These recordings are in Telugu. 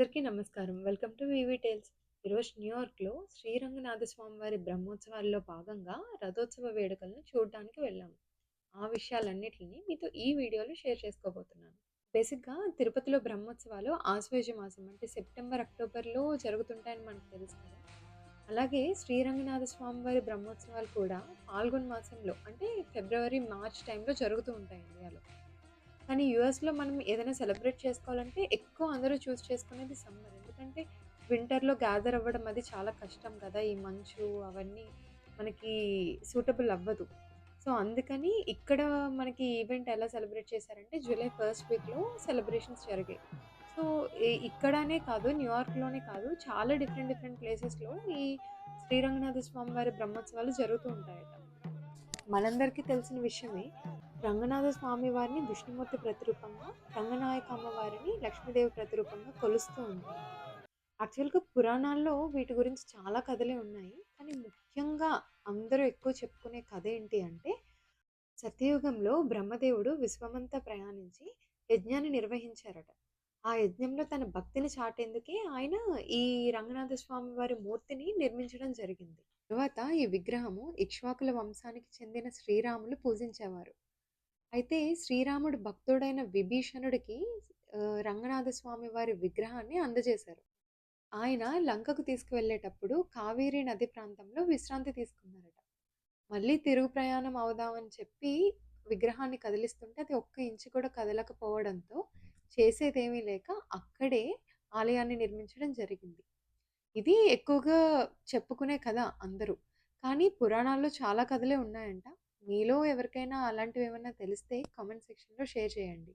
అందరికీ నమస్కారం. Welcome to VV Tales. ఈరోజు న్యూయార్క్‌లో శ్రీరంగనాథ స్వామి వారి బ్రహ్మోత్సవాల్లో భాగంగా రథోత్సవ వేడుకలను చూడడానికి వెళ్ళాము. ఆ విషయాలన్నిటిని మీతో ఈ వీడియోలో షేర్ చేసుకోబోతున్నాను. బేసిక్‌గా తిరుపతిలో బ్రహ్మోత్సవాలు ఆశ్వేజ మాసం అంటే సెప్టెంబర్, అక్టోబర్‌లో జరుగుతుంటాయని మనకు తెలుసు కదా! అలాగే శ్రీరంగనాథ స్వామి వారి బ్రహ్మోత్సవాలు కూడా ఫాల్గున్ మాసంలో అంటే ఫిబ్రవరి, మార్చ్ టైంలో జరుగుతూ ఉంటాయి ఇండియాలో. కానీ యూఎస్‌లో మనం ఏదైనా సెలబ్రేట్ చేసుకోవాలంటే ఎక్కువ అందరూ చూజ్ చేసుకునేది సమ్మర్. ఎందుకంటే వింటర్‌లో గ్యాదర్ అవ్వడం అది చాలా కష్టం కదా! ఈ మంచు అవన్నీ మనకి సూటబుల్ అవ్వదు. సో, అందుకని ఇక్కడ మనకి ఈవెంట్ ఎలా సెలబ్రేట్ చేశారంటే జూలై ఫస్ట్ వీక్‌లో సెలబ్రేషన్స్ జరిగాయి. సో, ఇక్కడనే కాదు న్యూయార్క్‌లోనే కాదు చాలా డిఫరెంట్ డిఫరెంట్ ప్లేసెస్‌లో ఈ శ్రీరంగనాథ స్వామి వారి బ్రహ్మోత్సవాలు జరుగుతూ ఉంటాయట. మనందరికీ తెలిసిన విషయమే. రంగనాథ స్వామి వారిని విష్ణుమూర్తి ప్రతిరూపంగా, రంగనాయక అమ్మవారిని లక్ష్మీదేవి ప్రతిరూపంగా కొలుస్తూ ఉంటారు. యాక్చువల్‌గా పురాణాల్లో వీటి గురించి చాలా కథలే ఉన్నాయి. కానీ ముఖ్యంగా అందరూ ఎక్కువ చెప్పుకునే కథ ఏంటి అంటే, సత్యయుగంలో బ్రహ్మదేవుడు విశ్వమంతా ప్రయాణించి యజ్ఞాన్ని నిర్వహించారట. ఆ యజ్ఞంలో తన భక్తిని చాటేందుకే ఆయన ఈ రంగనాథ స్వామి వారి మూర్తిని నిర్మించడం జరిగింది. తరువాత ఈ విగ్రహము ఇక్ష్వాకుల వంశానికి చెందిన శ్రీరాములు పూజించేవారు. అయితే శ్రీరాముడు భక్తుడైన విభీషణుడికి రంగనాథ స్వామి వారి విగ్రహాన్ని అందజేశారు. ఆయన లంకకు తీసుకువెళ్ళేటప్పుడు కావేరీ నది ప్రాంతంలో విశ్రాంతి తీసుకున్నారట. మళ్ళీ తిరుగు ప్రయాణం అవుదామని చెప్పి విగ్రహాన్ని కదిలిస్తుంటే అది ఒక్క ఇంచు కూడా కదలకపోవడంతో చేసేదేమీ లేక అక్కడే ఆలయాన్ని నిర్మించడం జరిగింది. ఇది ఎక్కువగా చెప్పుకునే కథ అందరూ. కానీ పురాణాల్లో చాలా కథలే ఉన్నాయంట. మీలో ఎవరికైనా అలాంటివేమన్నా తెలిస్తే కామెంట్ సెక్షన్‌లో షేర్ చేయండి.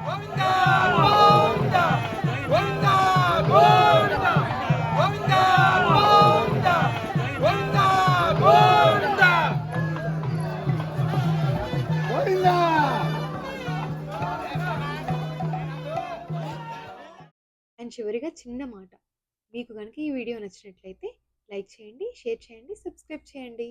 గోవిందా గోవిందా గోవిందా గోవిందా గోవిందా గోవిందా గోవిందా గోవిందా గోవిందా. అండ్ చివరిగా చిన్న మాట. మీకు గనుక ఈ వీడియో నచ్చినట్లయితే లైక్ చేయండి, షేర్ చేయండి, సబ్స్క్రైబ్ చేయండి.